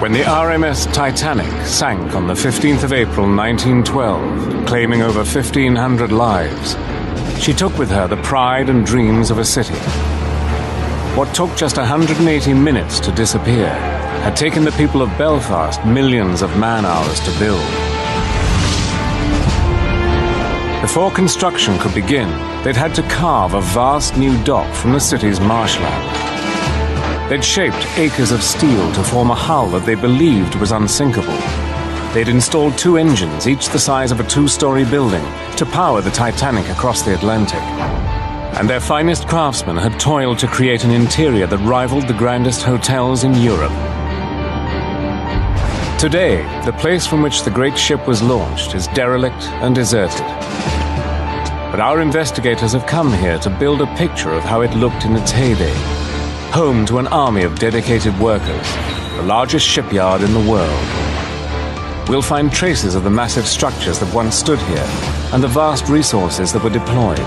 When the RMS TITANIC sank on the 15th of April 1912, claiming over 1,500 lives, she took with her the pride and dreams of a city. What took just 180 minutes to disappear had taken the people of Belfast millions of man-hours to build. Before construction could begin, they'd had to carve a vast new dock from the city's marshland. They'd shaped acres of steel to form a hull that they believed was unsinkable. They'd installed 2 engines, each the size of a 2-story building, to power the Titanic across the Atlantic. And their finest craftsmen had toiled to create an interior that rivaled the grandest hotels in Europe. Today, the place from which the great ship was launched is derelict and deserted. But our investigators have come here to build a picture of how it looked in its heyday. Home to an army of dedicated workers, the largest shipyard in the world. We'll find traces of the massive structures that once stood here and the vast resources that were deployed.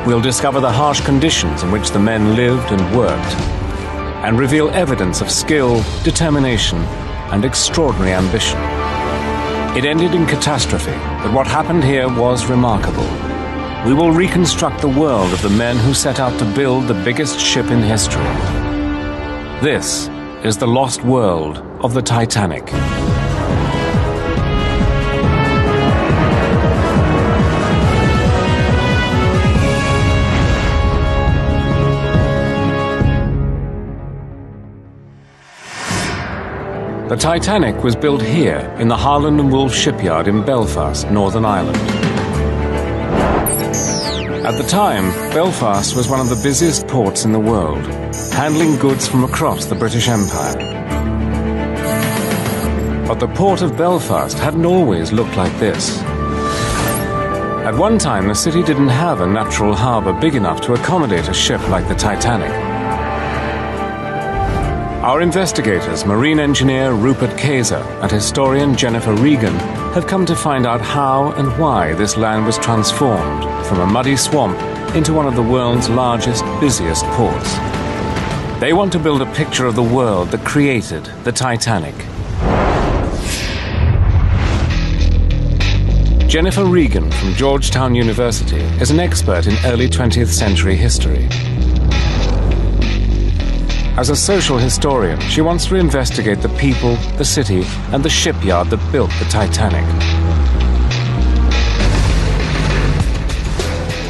We'll discover the harsh conditions in which the men lived and worked, and reveal evidence of skill, determination, and extraordinary ambition. It ended in catastrophe, but what happened here was remarkable. We will reconstruct the world of the men who set out to build the biggest ship in history. This is the lost world of the Titanic. The Titanic was built here in the Harland and Wolff shipyard in Belfast, Northern Ireland. At the time, Belfast was one of the busiest ports in the world, handling goods from across the British Empire. But the port of Belfast hadn't always looked like this. At one time, the city didn't have a natural harbour big enough to accommodate a ship like the Titanic. Our investigators, marine engineer Rupert Kayser and historian Jennifer Regan, have come to find out how and why this land was transformed from a muddy swamp into one of the world's largest, busiest ports. They want to build a picture of the world that created the Titanic. Jennifer Regan from Georgetown University is an expert in early 20th century history. As a social historian, she wants to investigate the people, the city, and the shipyard that built the Titanic.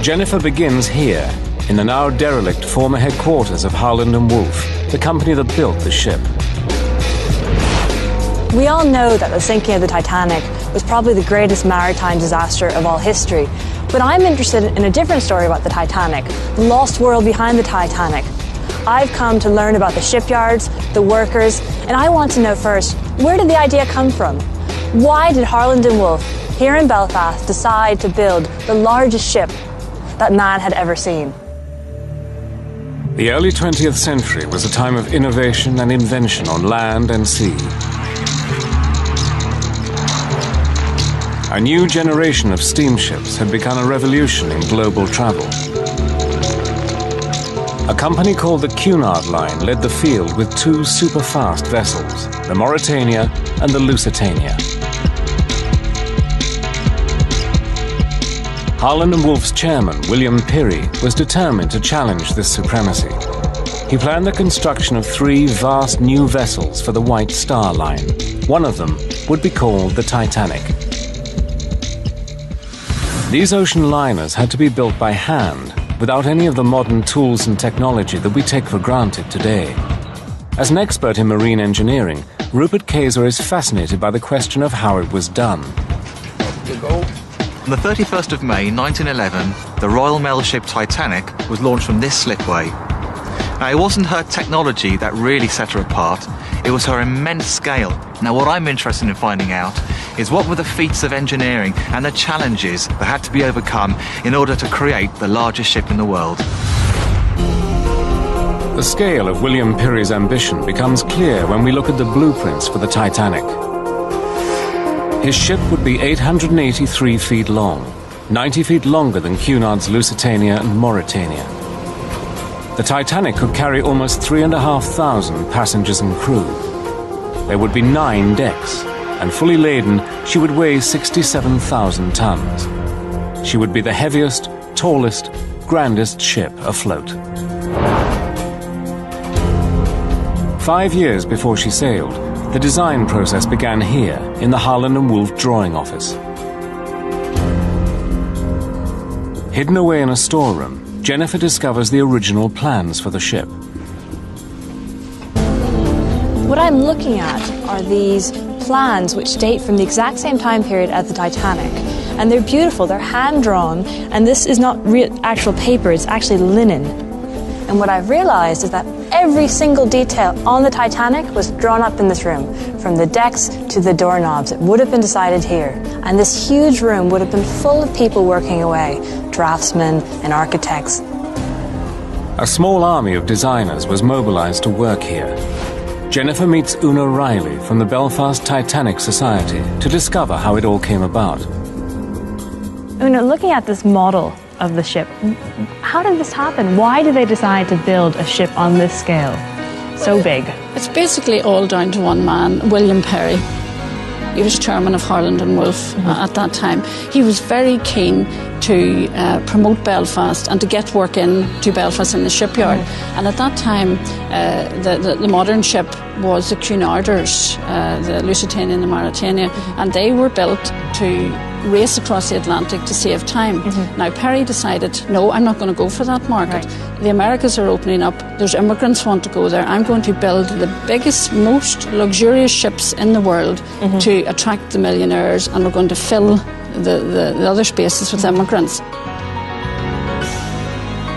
Jennifer begins here, in the now derelict former headquarters of Harland and Wolff, the company that built the ship. We all know that the sinking of the Titanic was probably the greatest maritime disaster of all history. But I'm interested in a different story about the Titanic, the lost world behind the Titanic. I've come to learn about the shipyards, the workers, and I want to know first, where did the idea come from? Why did Harland and Wolff, here in Belfast, decide to build the largest ship that man had ever seen? The early 20th century was a time of innovation and invention on land and sea. A new generation of steamships had begun a revolution in global travel. A company called the Cunard Line led the field with 2 super-fast vessels, the Mauretania and the Lusitania. Harland and Wolff's chairman, William Pirrie, was determined to challenge this supremacy. He planned the construction of 3 vast new vessels for the White Star Line. One of them would be called the Titanic. These ocean liners had to be built by hand, without any of the modern tools and technology that we take for granted today. As an expert in marine engineering, Rupert Kayser is fascinated by the question of how it was done. On the 31st of May 1911, the Royal Mail ship Titanic was launched from this slipway. Now, it wasn't her technology that really set her apart, it was her immense scale. Now, what I'm interested in finding out is what were the feats of engineering and the challenges that had to be overcome in order to create the largest ship in the world. The scale of William Pirrie's ambition becomes clear when we look at the blueprints for the Titanic. His ship would be 883 feet long, 90 feet longer than Cunard's Lusitania and Mauretania. The Titanic could carry almost 3,500 passengers and crew. there would be 9 decks, and fully laden, she would weigh 67,000 tons. She would be the heaviest, tallest, grandest ship afloat. 5 years before she sailed, the design process began here in the Harland & Wolff drawing office. Hidden away in a storeroom, Jennifer discovers the original plans for the ship. What I'm looking at are these plans which date from the exact same time period as the Titanic. And they're beautiful, they're hand-drawn, and this is not actual paper, it's actually linen. And what I've realized is that every single detail on the Titanic was drawn up in this room, from the decks to the doorknobs. It would have been decided here. And this huge room would have been full of people working away, draftsmen and architects. A small army of designers was mobilized to work here. Jennifer meets Una Riley from the Belfast Titanic Society to discover how it all came about. Una, looking at this model of the ship, how did this happen? Why did they decide to build a ship on this scale, so big? It's basically all down to one man, William Perry. He was chairman of Harland & Wolff at that time. He was very keen to promote Belfast and to get work into Belfast in the shipyard. And at that time, the modern ship was the Cunarders, the Lusitania and the Mauretania, and they were built to race across the Atlantic to save time. Now Perry decided, no, I'm not going to go for that market. Right. The Americas are opening up, there's immigrants want to go there, I'm going to build the biggest, most luxurious ships in the world to attract the millionaires, and we're going to fill the other spaces with immigrants.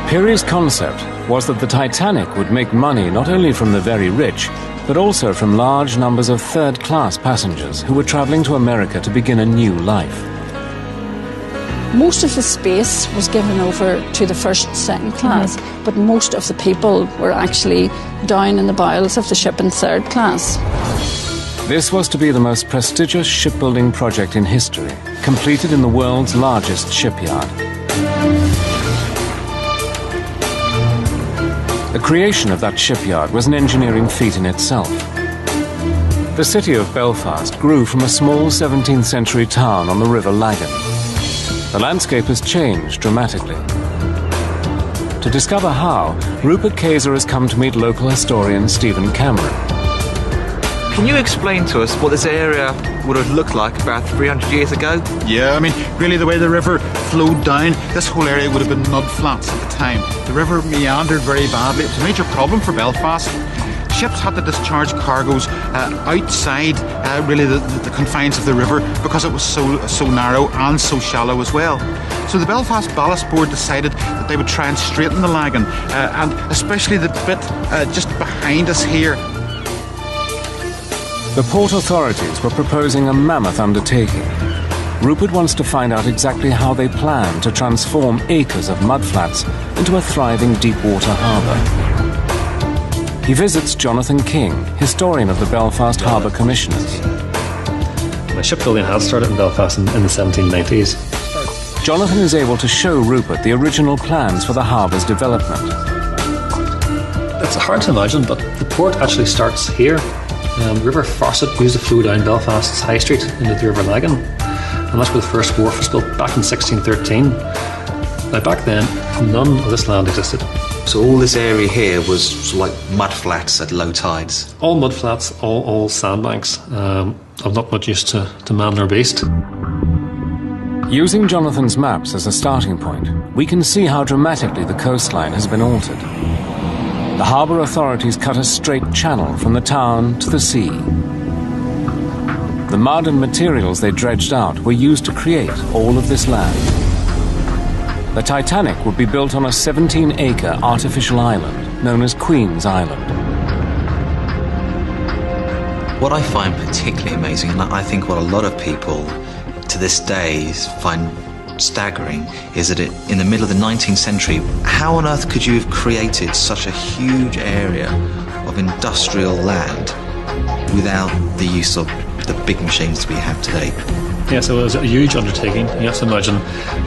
Perry's concept was that the Titanic would make money not only from the very rich, but also from large numbers of third-class passengers who were travelling to America to begin a new life. Most of the space was given over to the first, second class, but most of the people were actually down in the bowels of the ship in third class. This was to be the most prestigious shipbuilding project in history, completed in the world's largest shipyard. The creation of that shipyard was an engineering feat in itself. The city of Belfast grew from a small 17th century town on the River Lagan. The landscape has changed dramatically. To discover how, Rupert Kayser has come to meet local historian Stephen Cameron. Can you explain to us what this area would have looked like about 300 years ago? Yeah, I mean, really the way the river flowed down, this whole area would have been mud flats at the time. The river meandered very badly. It was a major problem for Belfast. Ships had to discharge cargoes outside really the confines of the river because it was so narrow and so shallow as well. So the Belfast Ballast Board decided that they would try and straighten the Lagan, and especially the bit just behind us here. The port authorities were proposing a mammoth undertaking. Rupert wants to find out exactly how they plan to transform acres of mudflats into a thriving deep-water harbour. He visits Jonathan King, historian of the Belfast Harbour Commissioners. Shipbuilding had started in Belfast in the 1790s. Jonathan is able to show Rupert the original plans for the harbour's development. It's hard to imagine, but the port actually starts here. The River Farset used to flow down Belfast's High Street into the River Lagan, and that's where the first wharf was built back in 1613. Now back then, none of this land existed. So all this area here was sort of like mud flats at low tides? All mud flats, all sandbanks. I'm not much used to man or beast. Using Jonathan's maps as a starting point, we can see how dramatically the coastline has been altered. The harbour authorities cut a straight channel from the town to the sea. The mud and materials they dredged out were used to create all of this land. The Titanic would be built on a 17-acre artificial island known as Queen's Island. What I find particularly amazing, and I think what a lot of people to this day find staggering, is that in the middle of the 19th century, how on earth could you have created such a huge area of industrial land without the use of the big machines we have today? Yeah, so it was a huge undertaking. You have to imagine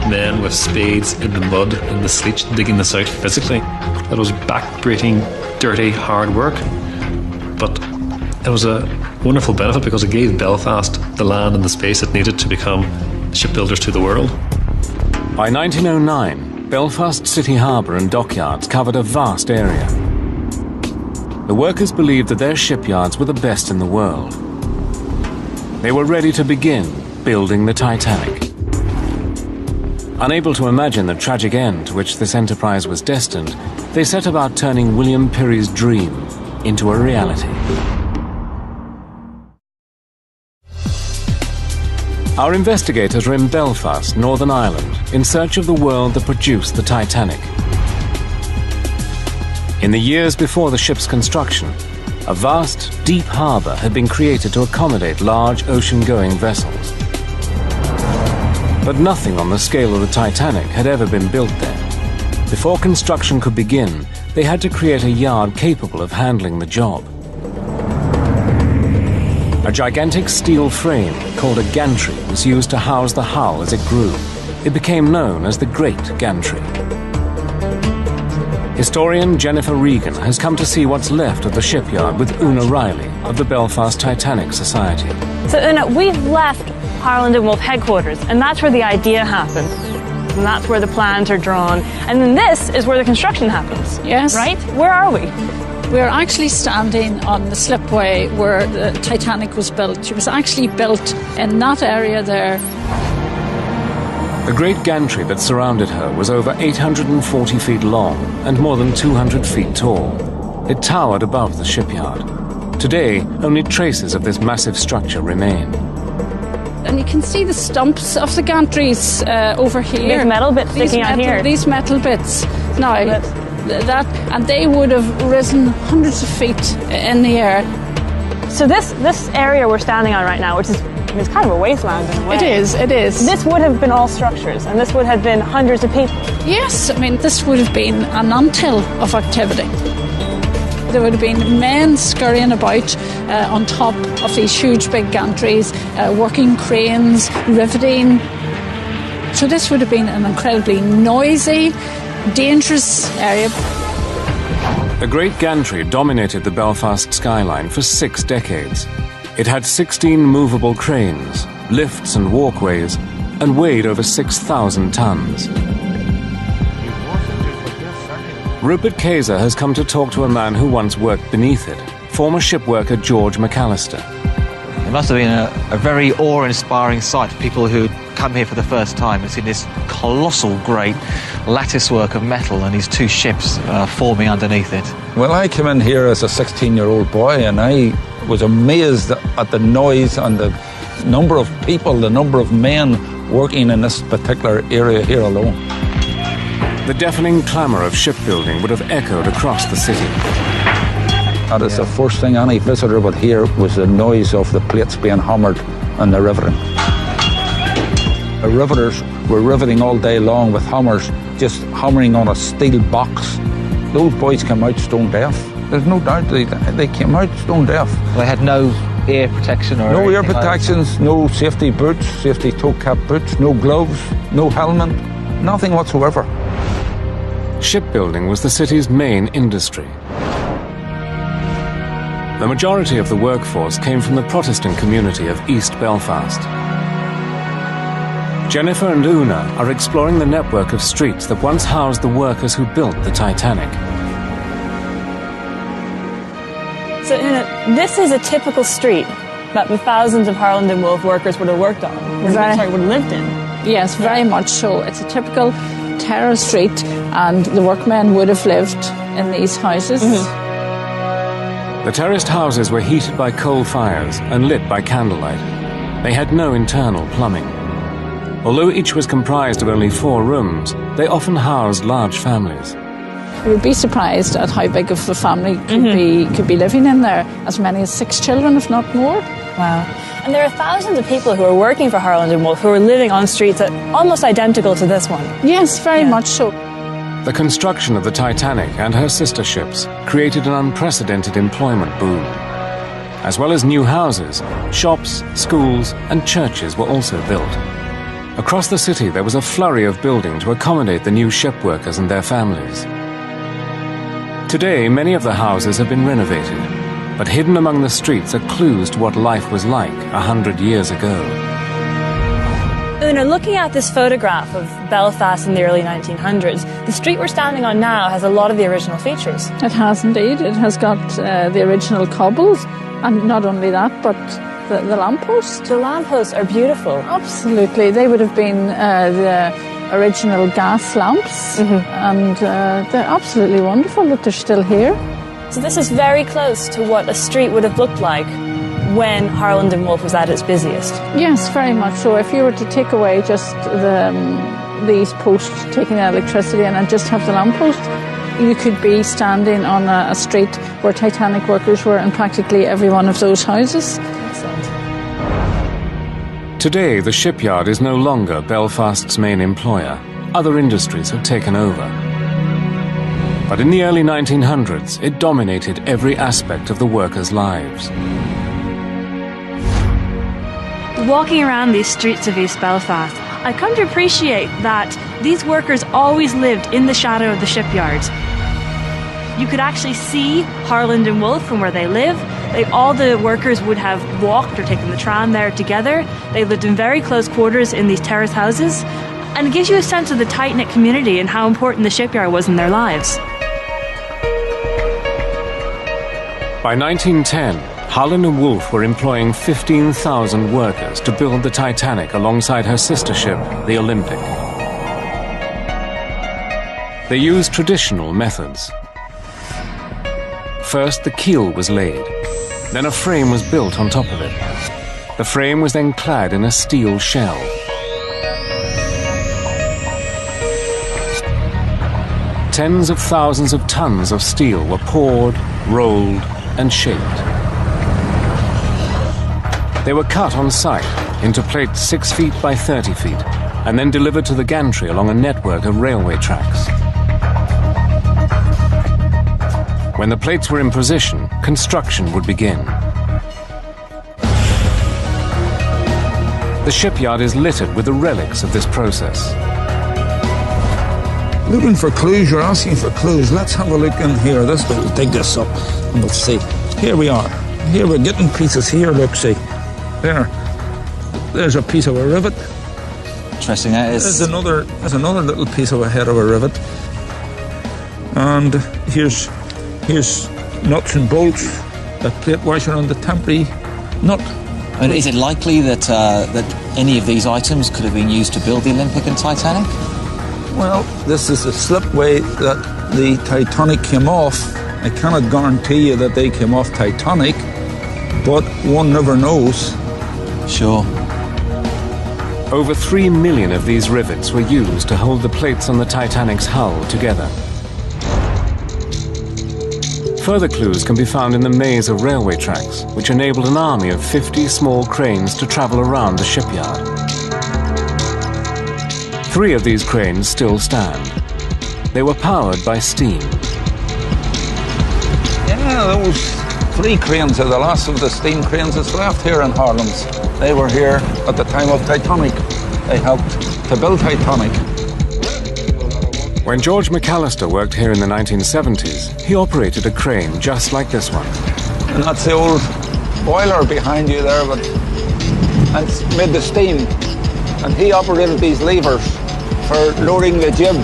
men with spades in the mud, in the sleet, digging this out physically. It was back-breaking, dirty, hard work. But it was a wonderful benefit because it gave Belfast the land and the space it needed to become shipbuilders to the world. By 1909, Belfast City Harbour and dockyards covered a vast area. The workers believed that their shipyards were the best in the world. They were ready to begin building the Titanic. Unable to imagine the tragic end to which this enterprise was destined, they set about turning William Pirrie's dream into a reality. Our investigators are in Belfast, Northern Ireland, in search of the world that produced the Titanic. In the years before the ship's construction, a vast, deep harbour had been created to accommodate large ocean-going vessels. But nothing on the scale of the Titanic had ever been built there. Before construction could begin, they had to create a yard capable of handling the job. A gigantic steel frame called a gantry was used to house the hull as it grew. It became known as the Great Gantry. Historian Jennifer Regan has come to see what's left of the shipyard with Una Riley of the Belfast Titanic Society. So Una, we've left Harland and Wolff headquarters, and that's where the idea happened. And that's where the plans are drawn. And then this is where the construction happens. Yes. Right? Where are we? We're actually standing on the slipway where the Titanic was built. It was actually built in that area there. The great gantry that surrounded her was over 840 feet long and more than 200 feet tall. It towered above the shipyard. Today, only traces of this massive structure remain. And you can see the stumps of the gantries over here. These metal bits sticking out here. These metal bits. Now, and they would have risen hundreds of feet in the air. So this area we're standing on right now, which is it's kind of a wasteland in a way. It is. This would have been all structures, and this would have been hundreds of people. Yes, I mean, this would have been an anthill of activity. There would have been men scurrying about on top of these huge big gantries, working cranes, riveting. So this would have been an incredibly noisy, dangerous area. The Great Gantry dominated the Belfast skyline for 6 decades. It had 16 movable cranes, lifts and walkways, and weighed over 6,000 tons. Rupert Kayser has come to talk to a man who once worked beneath it, former shipworker George McAllister. It must have been a very awe-inspiring sight for people who come here for the first time and see this colossal great lattice work of metal and these 2 ships forming underneath it. Well, I came in here as a 16-year-old boy and I was amazed at the noise and the number of people, the number of men working in this particular area here alone. The deafening clamour of shipbuilding would have echoed across the city. That is the first thing any visitor would hear was the noise of the plates being hammered and the riveting. The riveters were riveting all day long with hammers, just hammering on a steel box. Those boys came out stone deaf. There's no doubt they came out stone deaf. They had no ear protection or no ear anything protections, like no safety boots, safety toe cap boots, no gloves, no helmet, nothing whatsoever. Shipbuilding was the city's main industry. The majority of the workforce came from the Protestant community of East Belfast. Jennifer and Una are exploring the network of streets that once housed the workers who built the Titanic. So Una, this is a typical street that the thousands of Harland and Wolff workers would have worked on, would have lived in. Yes, very much so. It's a typical terrace street, and the workmen would have lived in these houses. The terraced houses were heated by coal fires and lit by candlelight. They had no internal plumbing. Although each was comprised of only 4 rooms, they often housed large families. You would be surprised at how big of a family could be living in there. As many as 6 children, if not more. Wow. And there are thousands of people who are working for Harland and Wolff who are living on streets that are almost identical to this one. Yes, very much so. The construction of the Titanic and her sister ships created an unprecedented employment boom. As well as new houses, shops, schools, and churches were also built. Across the city, there was a flurry of building to accommodate the new ship workers and their families. Today, many of the houses have been renovated. but hidden among the streets are clues to what life was like 100 years ago. Una, looking at this photograph of Belfast in the early 1900s, the street we're standing on now has a lot of the original features. It has indeed. It has got the original cobbles, and not only that, but the lampposts. The lampposts are beautiful. Absolutely. They would have been the original gas lamps, and they're absolutely wonderful that they're still here. So this is very close to what a street would have looked like when Harland and Wolff was at its busiest. Yes, very much so. If you were to take away just these posts, taking the electricity and just have the lamppost, you could be standing on a street where Titanic workers were in practically every one of those houses. Excellent. Today, the shipyard is no longer Belfast's main employer. Other industries have taken over. But in the early 1900s, it dominated every aspect of the workers' lives. Walking around these streets of East Belfast, I come to appreciate that these workers always lived in the shadow of the shipyards. You could actually see Harland and Wolff from where they live. All the workers would have walked or taken the tram there together. They lived in very close quarters in these terrace houses. And it gives you a sense of the tight-knit community and how important the shipyard was in their lives. By 1910, Harland and Wolff were employing 15,000 workers to build the Titanic alongside her sister ship, the Olympic. They used traditional methods. First, the keel was laid. Then a frame was built on top of it. The frame was then clad in a steel shell. Tens of thousands of tons of steel were poured, rolled, and shaped. They were cut on site into plates 6 feet by 30 feet and then delivered to the gantry along a network of railway tracks. When the plates were in position, construction would begin. The shipyard is littered with the relics of this process. Looking for clues, you're asking for clues. Let's have a look in here. We'll dig this up and we'll see. Here we are. Here we're getting pieces here, look, see. There's a piece of a rivet. Interesting, that is. There's another little piece of a head of a rivet. And here's nuts and bolts, a plate washer on the temporary nut. And is it likely that any of these items could have been used to build the Olympic and Titanic? Well, this is the slipway that the Titanic came off. I cannot guarantee you that they came off Titanic, but one never knows. Sure. Over 3 million of these rivets were used to hold the plates on the Titanic's hull together. Further clues can be found in the maze of railway tracks, which enabled an army of 50 small cranes to travel around the shipyard. 3 of these cranes still stand. They were powered by steam. Yeah, those 3 cranes are the last of the steam cranes that's left here in Harlands. They were here at the time of Titanic. They helped to build Titanic. When George McAllister worked here in the 1970s, he operated a crane just like this one. And that's the old boiler behind you there, but that's made the steam. And he operated these levers for lowering the jib.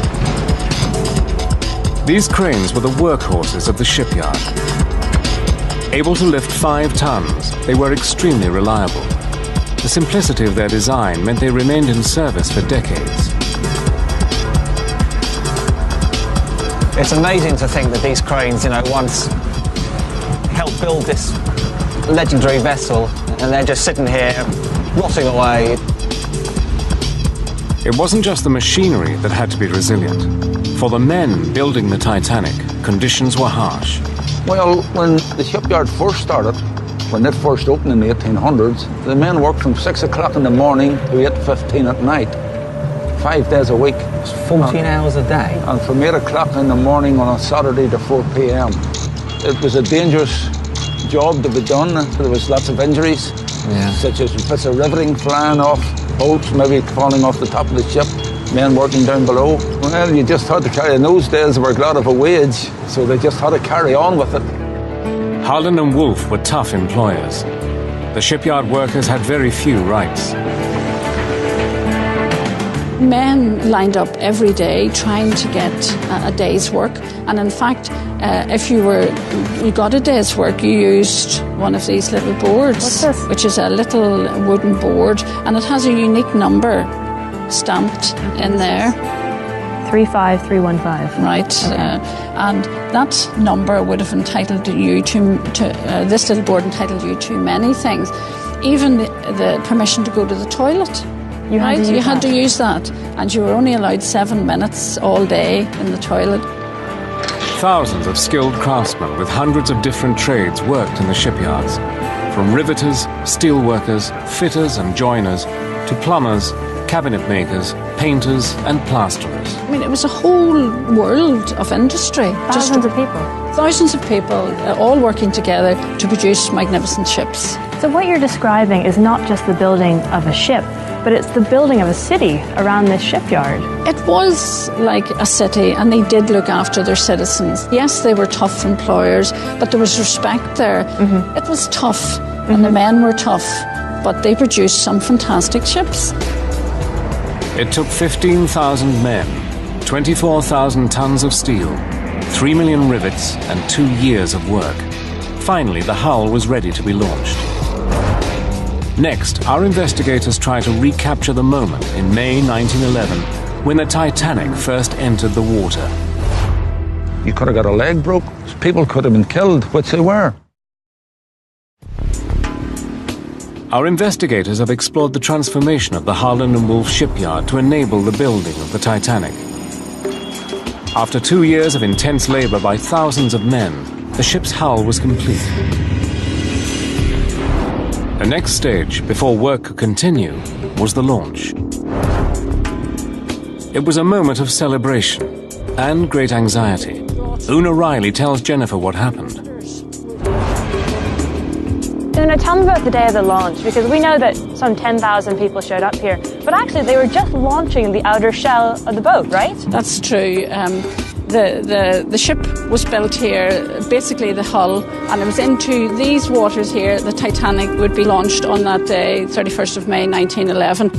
These cranes were the workhorses of the shipyard. Able to lift 5 tons, they were extremely reliable. The simplicity of their design meant they remained in service for decades. It's amazing to think that these cranes, once helped build this legendary vessel, and they're just sitting here, rotting away. It wasn't just the machinery that had to be resilient. For the men building the Titanic, conditions were harsh. Well, when the shipyard first started, when it first opened in the 1800s, the men worked from 6 o'clock in the morning to 8:15 at night, 5 days a week. It's 14 hours a day. And from 8 o'clock in the morning on a Saturday to 4 p.m. It was a dangerous job to be done. There was lots of injuries, such as bits of riveting flying off, bolts maybe falling off the top of the ship, men working down below. Well, you just had to carry. In those days, they were glad of a wage, so they just had to carry on with it. Harland and Wolff were tough employers. The shipyard workers had very few rights. Men lined up every day trying to get a day's work, and in fact, if you got a day's work, you used one of these little boards. What's this? Which is a little wooden board, and it has a unique number stamped in there. 35315. Right, and that number would have entitled you to this little board entitled you to many things, even the permission to go to the toilet. You had to use that, and you were only allowed 7 minutes all day in the toilet. Thousands of skilled craftsmen with hundreds of different trades worked in the shipyards, from riveters, steel workers, fitters and joiners, to plumbers, cabinet makers, painters and plasterers. I mean, it was a whole world of industry. Thousands of people. Thousands of people all working together to produce magnificent ships. So what you're describing is not just the building of a ship, but it's the building of a city around this shipyard. It was like a city, and they did look after their citizens. Yes, they were tough employers, but there was respect there. Mm-hmm. It was tough, and the men were tough, but they produced some fantastic ships. It took 15,000 men, 24,000 tons of steel, 3 million rivets, and 2 years of work. Finally, the hull was ready to be launched. Next, our investigators try to recapture the moment in May 1911 when the Titanic first entered the water. You could have got a leg broke. People could have been killed, which they were. Our investigators have explored the transformation of the Harland and Wolff shipyard to enable the building of the Titanic. After 2 years of intense labor by thousands of men, the ship's hull was complete. The next stage, before work could continue, was the launch. It was a moment of celebration and great anxiety. Una Riley tells Jennifer what happened. Una, tell me about the day of the launch, because we know that some 10,000 people showed up here, but actually they were just launching the outer shell of the boat, right? That's true. The ship was built here, basically the hull, and it was into these waters here. The Titanic would be launched on that day, 31st of May 1911.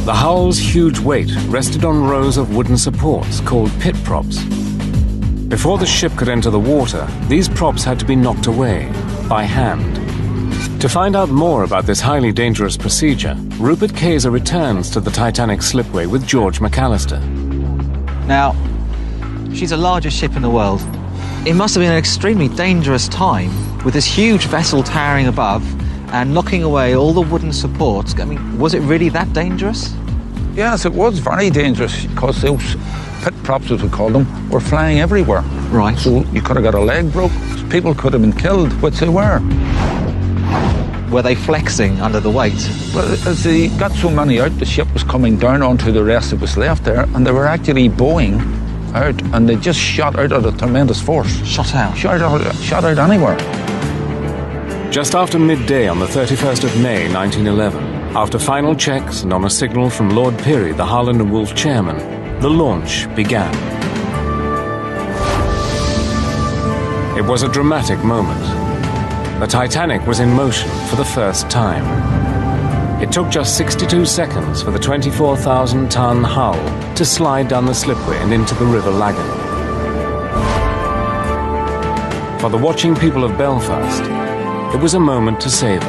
The hull's huge weight rested on rows of wooden supports called pit props. Before the ship could enter the water, these props had to be knocked away by hand. To find out more about this highly dangerous procedure, Rupert Kaiser returns to the Titanic slipway with George McAllister. Now, she's the largest ship in the world. It must have been an extremely dangerous time with this huge vessel towering above and knocking away all the wooden supports. I mean, was it really that dangerous? Yes, it was very dangerous because those pit props, as we call them, were flying everywhere. Right. So you could have got a leg broke. People could have been killed, which they were. Were they flexing under the weight? Well, as they got so many out, the ship was coming down onto the rest that was left there, and they were actually bowing out, and they just shot out at a tremendous force. Shot out? Shot out anywhere. Just after midday on the 31st of May 1911, after final checks and on a signal from Lord Peary, the Harland and Wolff chairman, the launch began. It was a dramatic moment. The Titanic was in motion for the first time. It took just 62 seconds for the 24,000-ton hull to slide down the slipway and into the River Lagan. For the watching people of Belfast, it was a moment to savor.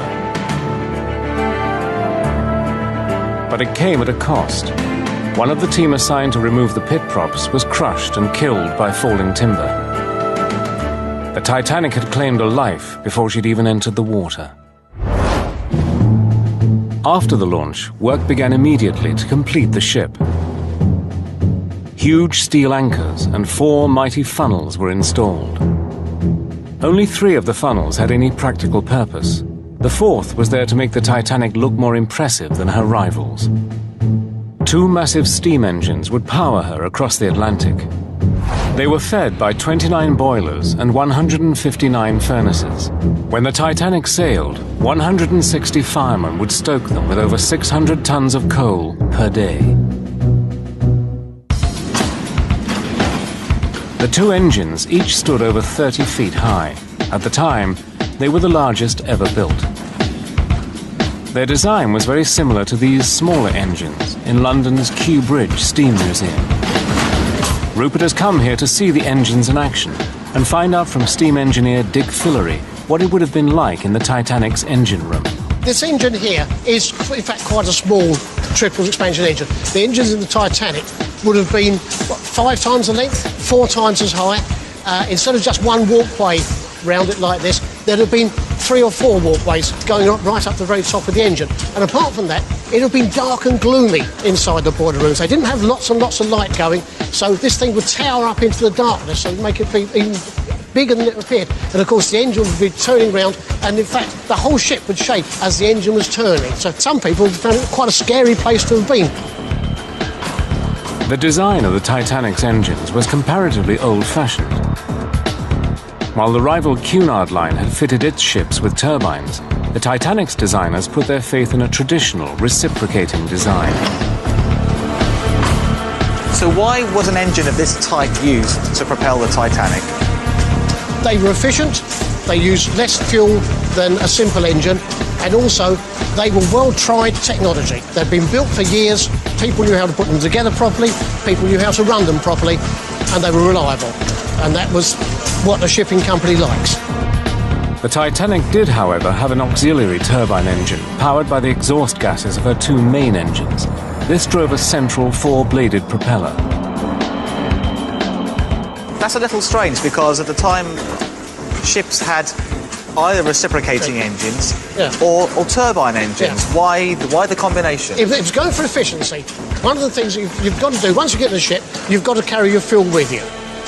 But it came at a cost. One of the team assigned to remove the pit props was crushed and killed by falling timber. The Titanic had claimed a life before she'd even entered the water. After the launch, work began immediately to complete the ship. Huge steel anchors and 4 mighty funnels were installed. Only 3 of the funnels had any practical purpose. The 4th was there to make the Titanic look more impressive than her rivals. 2 massive steam engines would power her across the Atlantic. They were fed by 29 boilers and 159 furnaces. When the Titanic sailed, 160 firemen would stoke them with over 600 tons of coal per day. The two engines each stood over 30 feet high. At the time, they were the largest ever built. Their design was very similar to these smaller engines in London's Kew Bridge Steam Museum. Rupert has come here to see the engines in action and find out from steam engineer Dick Fillery what it would have been like in the Titanic's engine room. This engine here is, in fact, quite a small triple expansion engine. The engines in the Titanic would have been 5 times the length, 4 times as high. Instead of just one walkway round it like this, there'd have been 3 or 4 walkways going up right up the very top of the engine. And apart from that, it would have been dark and gloomy inside the boiler rooms. They didn't have lots and lots of light going, so this thing would tower up into the darkness and make it be even bigger than it appeared. And of course the engine would be turning round, and in fact the whole ship would shake as the engine was turning. So some people found it quite a scary place to have been. The design of the Titanic's engines was comparatively old-fashioned. While the rival Cunard line had fitted its ships with turbines, the Titanic's designers put their faith in a traditional, reciprocating design. So why was an engine of this type used to propel the Titanic? They were efficient, they used less fuel than a simple engine, and also they were well-tried technology. They'd been built for years, people knew how to put them together properly, people knew how to run them properly, and they were reliable. And that was what a shipping company likes. The Titanic did, however, have an auxiliary turbine engine powered by the exhaust gases of her 2 main engines. This drove a central 4-bladed propeller. That's a little strange because at the time ships had either reciprocating engines or turbine engines. Yeah. Why the combination? If it's going for efficiency, one of the things you've got to do, once you get in the ship, you've got to carry your fuel with you.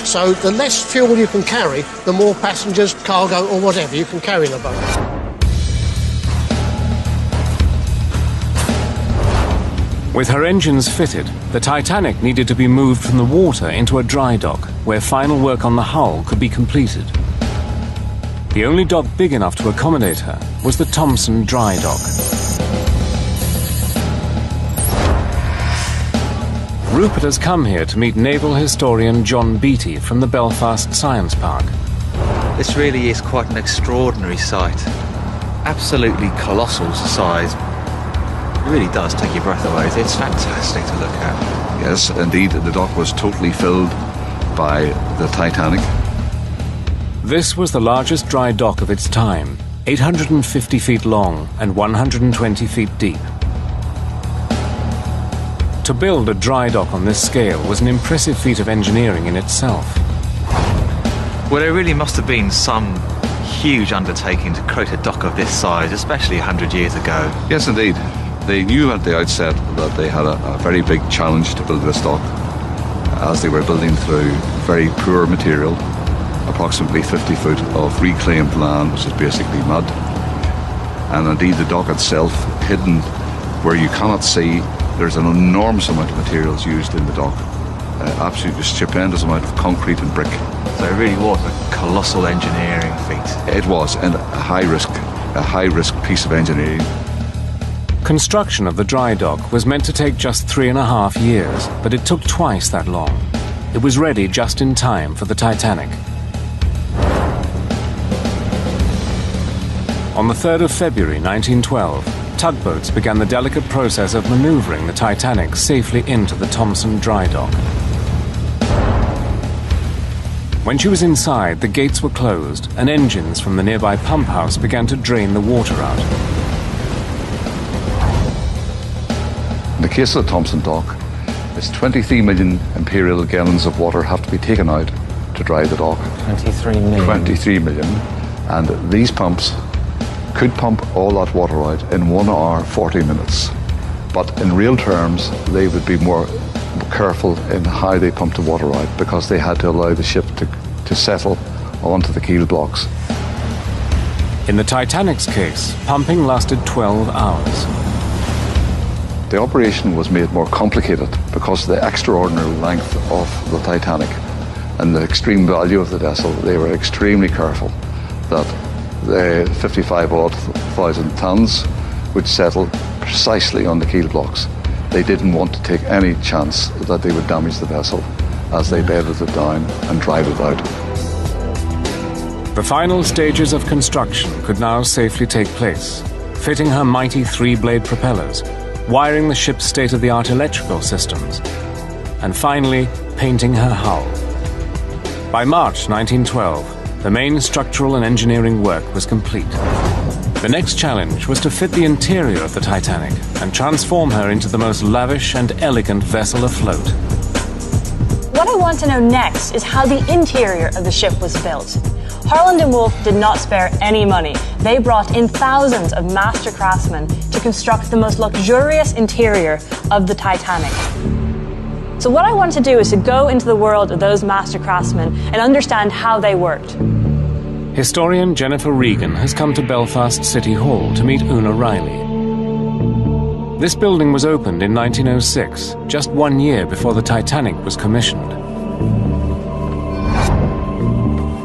So the less fuel you can carry, the more passengers, cargo or whatever you can carry in the boat. With her engines fitted, the Titanic needed to be moved from the water into a dry dock, where final work on the hull could be completed. The only dock big enough to accommodate her was the Thompson Dry Dock. Rupert has come here to meet naval historian John Beattie from the Belfast Science Park. This really is quite an extraordinary sight. Absolutely colossal size. It really does take your breath away. It's fantastic to look at. Yes, indeed, the dock was totally filled by the Titanic. This was the largest dry dock of its time, 850 feet long and 120 feet deep. To build a dry dock on this scale was an impressive feat of engineering in itself. Well, there really must have been some huge undertaking to create a dock of this size, especially 100 years ago. Yes, indeed. They knew at the outset that they had a very big challenge to build this dock, as they were building through very poor material, approximately 50 foot of reclaimed land, which is basically mud. And indeed the dock itself, hidden where you cannot see, there's an enormous amount of materials used in the dock. Absolutely stupendous amount of concrete and brick. So it really was a colossal engineering feat. It was, and a high risk piece of engineering. Construction of the dry dock was meant to take just 3.5 years, but it took twice that long. It was ready just in time for the Titanic. On the 3rd of February 1912, tugboats began the delicate process of maneuvering the Titanic safely into the Thompson Dry Dock. When she was inside, the gates were closed and engines from the nearby pump house began to drain the water out. In the case of the Thompson Dock, it's 23 million imperial gallons of water have to be taken out to dry the dock. 23 million. 23 million. And these pumps could pump all that water out in 1 hour, 40 minutes. But in real terms, they would be more careful in how they pumped the water out because they had to allow the ship to settle onto the keel blocks. In the Titanic's case, pumping lasted 12 hours. The operation was made more complicated because of the extraordinary length of the Titanic and the extreme value of the vessel. They were extremely careful that the 55,000 tons would settle precisely on the keel blocks. They didn't want to take any chance that they would damage the vessel. as they bedded it down and dried it out. The final stages of construction could now safely take place, fitting her mighty three-blade propellers, wiring the ship's state-of-the-art electrical systems, and finally painting her hull. By March 1912, the main structural and engineering work was complete. The next challenge was to fit the interior of the Titanic and transform her into the most lavish and elegant vessel afloat. What I want to know next is how the interior of the ship was built. Harland and Wolff did not spare any money. They brought in thousands of master craftsmen to construct the most luxurious interior of the Titanic. So what I want to do is to go into the world of those master craftsmen and understand how they worked. Historian Jennifer Regan has come to Belfast City Hall to meet Una Riley. This building was opened in 1906, just 1 year before the Titanic was commissioned.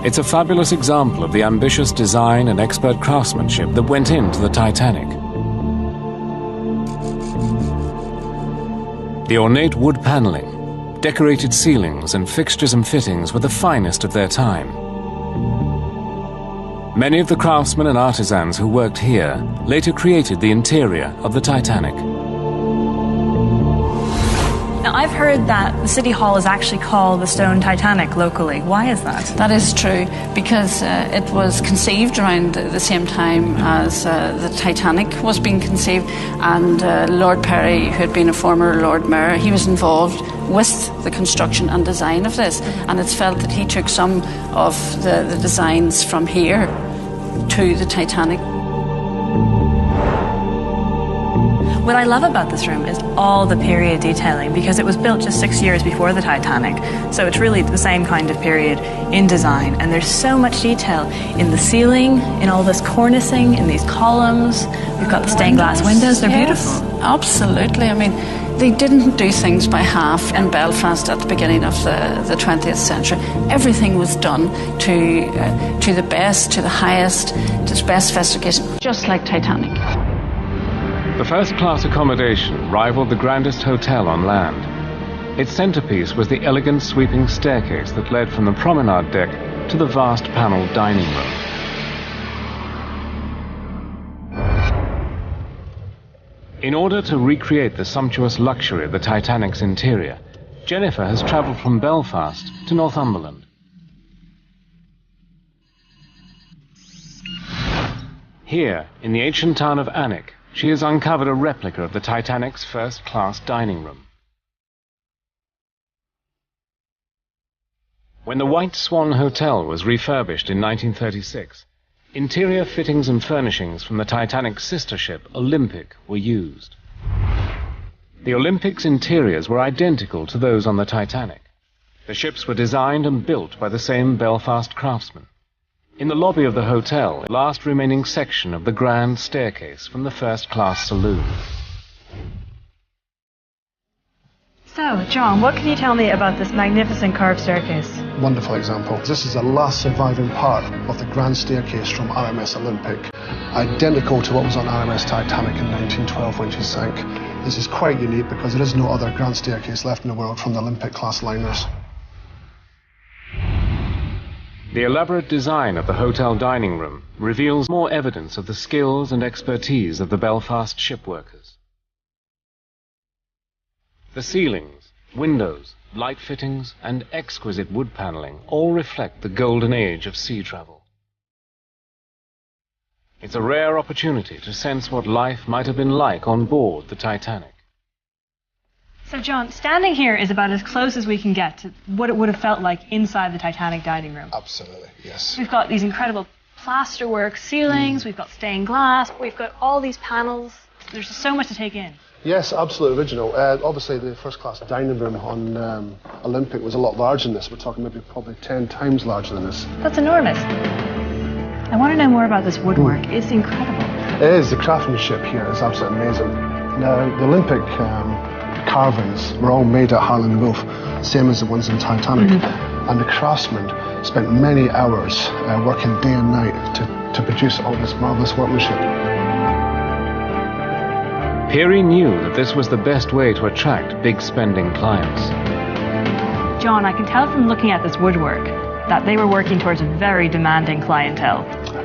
It's a fabulous example of the ambitious design and expert craftsmanship that went into the Titanic. The ornate wood paneling, decorated ceilings and fixtures and fittings were the finest of their time. Many of the craftsmen and artisans who worked here later created the interior of the Titanic. Now, I've heard that the City Hall is actually called the Stone Titanic locally. Why is that? That is true, because it was conceived around the same time as the Titanic was being conceived, and Lord Perry, who had been a former Lord Mayor, he was involved with the construction and design of this, and it's felt that he took some of the designs from here to the Titanic. What I love about this room is all the period detailing, because it was built just 6 years before the Titanic, so it's really the same kind of period in design, and there's so much detail in the ceiling, in all this cornicing, in these columns. We've got the stained glass windows, they're beautiful. Absolutely. I mean, they didn't do things by half in Belfast at the beginning of the 20th century. Everything was done to the best, to the highest, to the best specification, just like Titanic. The first-class accommodation rivaled the grandest hotel on land. Its centerpiece was the elegant sweeping staircase that led from the promenade deck to the vast panelled dining room. In order to recreate the sumptuous luxury of the Titanic's interior, Jennifer has travelled from Belfast to Northumberland. Here, in the ancient town of Alnwick, she has uncovered a replica of the Titanic's first-class dining room. When the White Swan Hotel was refurbished in 1936, interior fittings and furnishings from the Titanic's sister ship, Olympic, were used. The Olympic's interiors were identical to those on the Titanic. The ships were designed and built by the same Belfast craftsmen. In the lobby of the hotel, the last remaining section of the grand staircase from the first-class saloon. So, John, what can you tell me about this magnificent carved staircase? Wonderful example. This is the last surviving part of the grand staircase from RMS Olympic, identical to what was on RMS Titanic in 1912 when she sank. This is quite unique because there is no other grand staircase left in the world from the Olympic-class liners. The elaborate design of the hotel dining room reveals more evidence of the skills and expertise of the Belfast shipworkers. The ceilings, windows, light fittings, and exquisite wood paneling all reflect the golden age of sea travel. It's a rare opportunity to sense what life might have been like on board the Titanic. So, John, standing here is about as close as we can get to what it would have felt like inside the Titanic dining room. Absolutely, yes. We've got these incredible plasterwork ceilings, we've got stained glass, we've got all these panels. There's just so much to take in. Yes, absolutely original. Obviously, the first-class dining room on Olympic was a lot larger than this. We're talking maybe probably 10 times larger than this. That's enormous. I want to know more about this woodwork. It's incredible. It is. The craftsmanship here is absolutely amazing. Now, the Olympic carvings were all made at Harland & Wolff, same as the ones in Titanic. And the craftsmen spent many hours working day and night to produce all this marvellous workmanship. Peary knew that this was the best way to attract big-spending clients. John, I can tell from looking at this woodwork that they were working towards a very demanding clientele.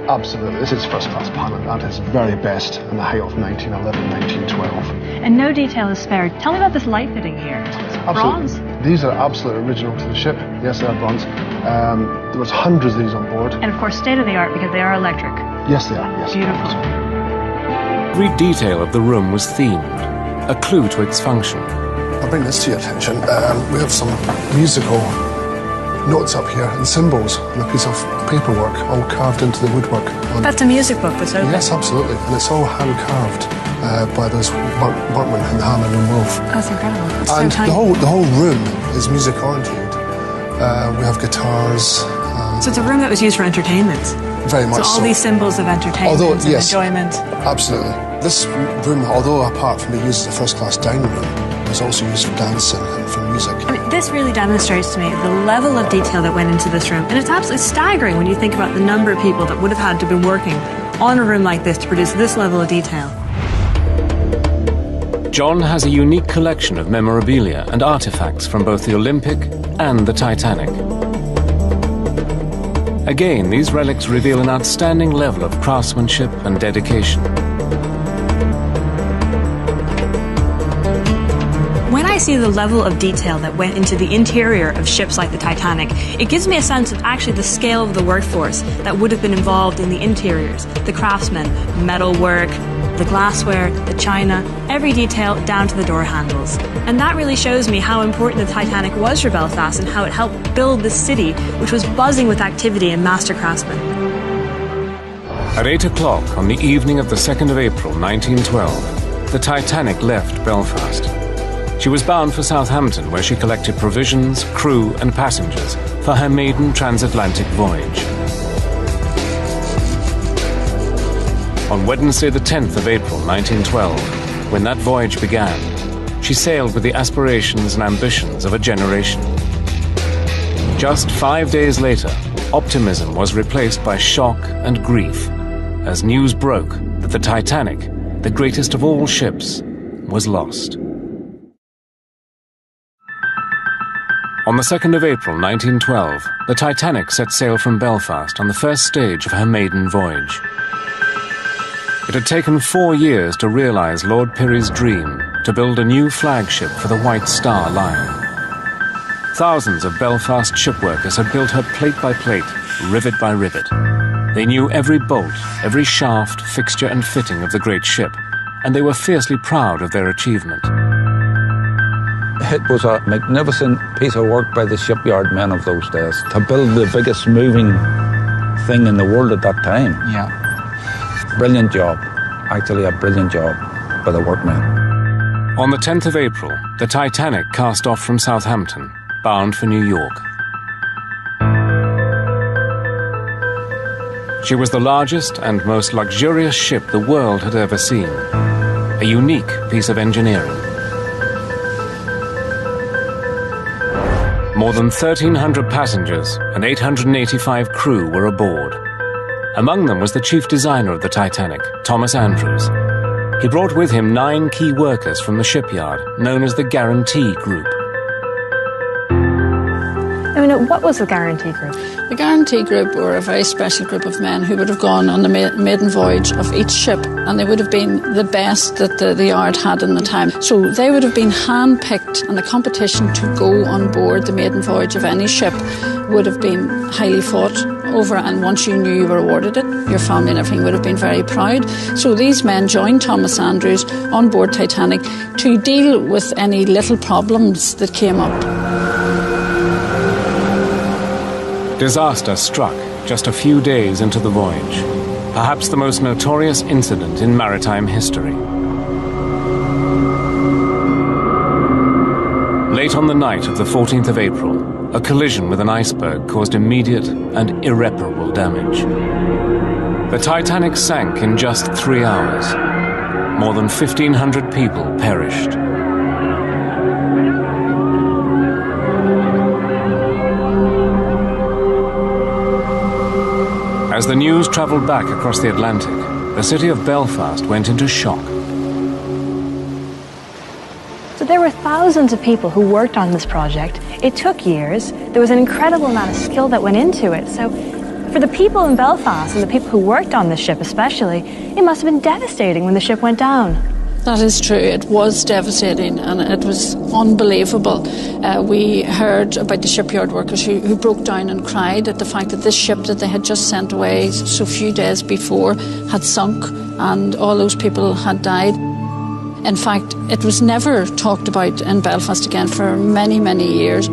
Absolutely. This is first-class panel at its very best in the height of 1911, 1912. And no detail is spared. Tell me about this light fitting here. Bronze? These are absolutely original to the ship. Yes, they are bronze. There was hundreds of these on board. And of course, state-of-the-art because they are electric. Yes, they are. Yes. Beautiful. Every detail of the room was themed, a clue to its function. I'll bring this to your attention. We have some musical notes up here and symbols on a piece of paperwork, all carved into the woodwork. That's a music book that's open. Yes, absolutely. And it's all hand-carved by those workmen in Hammond and Wolf. That's incredible. That's and so tiny. the whole room is music-oriented. We have guitars. So it's a room that was used for entertainment. Very much so. So all these symbols of entertainment and enjoyment. Absolutely. This room, although apart from being used as a first-class dining room, was also used for dancing and for music. I mean, this really demonstrates to me the level of detail that went into this room. And it's absolutely staggering when you think about the number of people that would have had to have been working on a room like this to produce this level of detail. John has a unique collection of memorabilia and artifacts from both the Olympic and the Titanic. Again, these relics reveal an outstanding level of craftsmanship and dedication. When I see the level of detail that went into the interior of ships like the Titanic, it gives me a sense of actually the scale of the workforce that would have been involved in the interiors, the craftsmen, metalwork, the glassware, the china, every detail down to the door handles. And that really shows me how important the Titanic was for Belfast and how it helped build this city, which was buzzing with activity and master craftsmen. At 8 o'clock on the evening of the 2nd of April 1912, the Titanic left Belfast. She was bound for Southampton, where she collected provisions, crew and passengers for her maiden transatlantic voyage. On Wednesday the 10th of April 1912, when that voyage began, she sailed with the aspirations and ambitions of a generation. Just 5 days later, optimism was replaced by shock and grief as news broke that the Titanic, the greatest of all ships, was lost. On the 2nd of April 1912, the Titanic set sail from Belfast on the first stage of her maiden voyage. It had taken 4 years to realise Lord Pirrie's dream to build a new flagship for the White Star Line. Thousands of Belfast shipworkers had built her plate by plate, rivet by rivet. They knew every bolt, every shaft, fixture and fitting of the great ship, and they were fiercely proud of their achievement. It was a magnificent piece of work by the shipyard men of those days to build the biggest moving thing in the world at that time. Yeah. Brilliant job. Actually a brilliant job by the workmen. On the 10th of April, the Titanic cast off from Southampton, bound for New York. She was the largest and most luxurious ship the world had ever seen. A unique piece of engineering. More than 1,300 passengers and 885 crew were aboard. Among them was the chief designer of the Titanic, Thomas Andrews. He brought with him 9 key workers from the shipyard, known as the Guarantee Group. I mean, what was the Guarantee Group? The Guarantee Group were a very special group of men who would have gone on the maiden voyage of each ship, and they would have been the best that the yard had in the time. So they would have been hand-picked, and the competition to go on board the maiden voyage of any ship would have been highly fought over, and once you knew you were awarded it, your family and everything would have been very proud. So these men joined Thomas Andrews on board Titanic to deal with any little problems that came up. Disaster struck just a few days into the voyage, perhaps the most notorious incident in maritime history. Late on the night of the 14th of April, a collision with an iceberg caused immediate and irreparable damage. The Titanic sank in just 3 hours. More than 1,500 people perished. As the news travelled back across the Atlantic, the city of Belfast went into shock. So they there were thousands of people who worked on this project. It took years. There was an incredible amount of skill that went into it. So for the people in Belfast and the people who worked on this ship especially, it must have been devastating when the ship went down. That is true. It was devastating and it was unbelievable. We heard about the shipyard workers who broke down and cried at the fact that this ship that they had just sent away so few days before had sunk and all those people had died. In fact, it was never talked about in Belfast again for many, many years.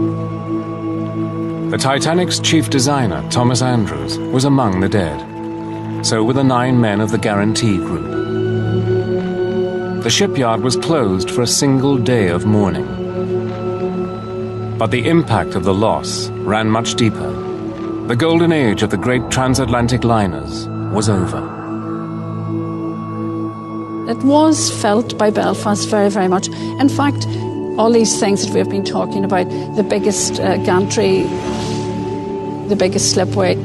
The Titanic's chief designer, Thomas Andrews, was among the dead. So were the 9 men of the Guarantee Group. The shipyard was closed for a single day of mourning. But the impact of the loss ran much deeper. The golden age of the great transatlantic liners was over. It was felt by Belfast very, very much. In fact, all these things that we've been talking about, the biggest gantry, the biggest slipway,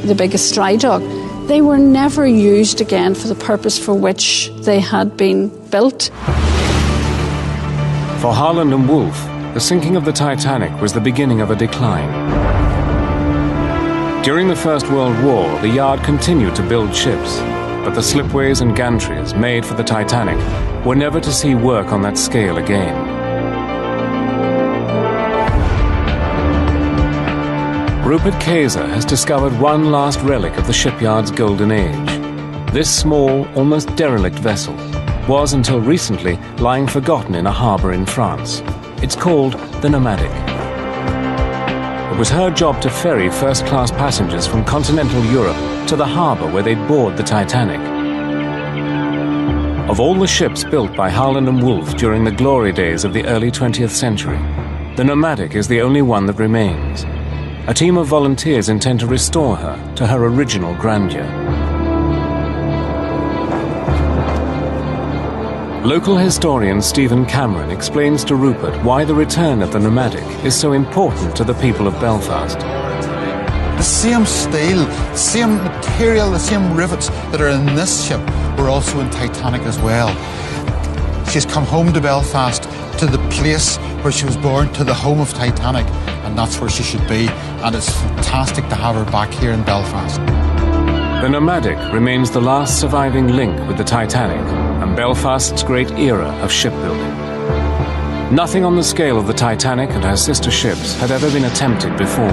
the biggest dry dock, they were never used again for the purpose for which they had been built. For Harland and Wolff, the sinking of the Titanic was the beginning of a decline. During the First World War, the yard continued to build ships, but the slipways and gantries made for the Titanic were never to see work on that scale again. Rupert Kayser has discovered one last relic of the shipyard's golden age. This small, almost derelict vessel was until recently lying forgotten in a harbour in France. It's called the Nomadic. It was her job to ferry first-class passengers from continental Europe to the harbour where they'd board the Titanic. Of all the ships built by Harland and Wolff during the glory days of the early 20th century, the Nomadic is the only one that remains. A team of volunteers intend to restore her to her original grandeur. Local historian Stephen Cameron explains to Rupert why the return of the Nomadic is so important to the people of Belfast. The same steel, same material, the same rivets that are in this ship were also in Titanic as well. She's come home to Belfast, to the place where she was born, to the home of Titanic, and that's where she should be, and it's fantastic to have her back here in Belfast. The Nomadic remains the last surviving link with the Titanic and Belfast's great era of shipbuilding. Nothing on the scale of the Titanic and her sister ships had ever been attempted before.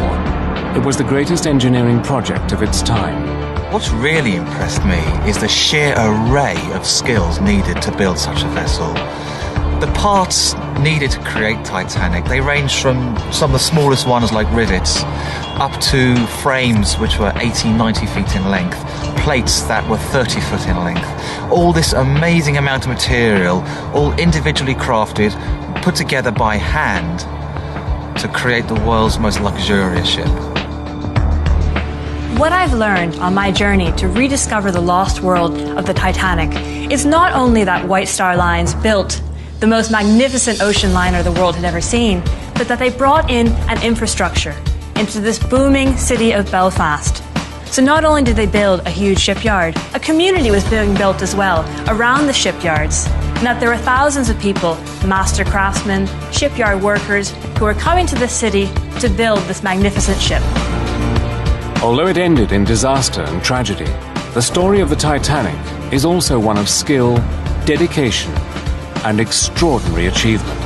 It was the greatest engineering project of its time. What's really impressed me is the sheer array of skills needed to build such a vessel. The parts needed to create Titanic, they range from some of the smallest ones like rivets, up to frames which were 80, 90 feet in length, plates that were 30 foot in length. All this amazing amount of material, all individually crafted, put together by hand to create the world's most luxurious ship. What I've learned on my journey to rediscover the lost world of the Titanic is not only that White Star Line's built the most magnificent ocean liner the world had ever seen, but that they brought in an infrastructure into this booming city of Belfast. So not only did they build a huge shipyard, a community was being built as well around the shipyards, and that there were thousands of people, master craftsmen, shipyard workers, who were coming to this city to build this magnificent ship. Although it ended in disaster and tragedy, the story of the Titanic is also one of skill, dedication, and extraordinary achievement.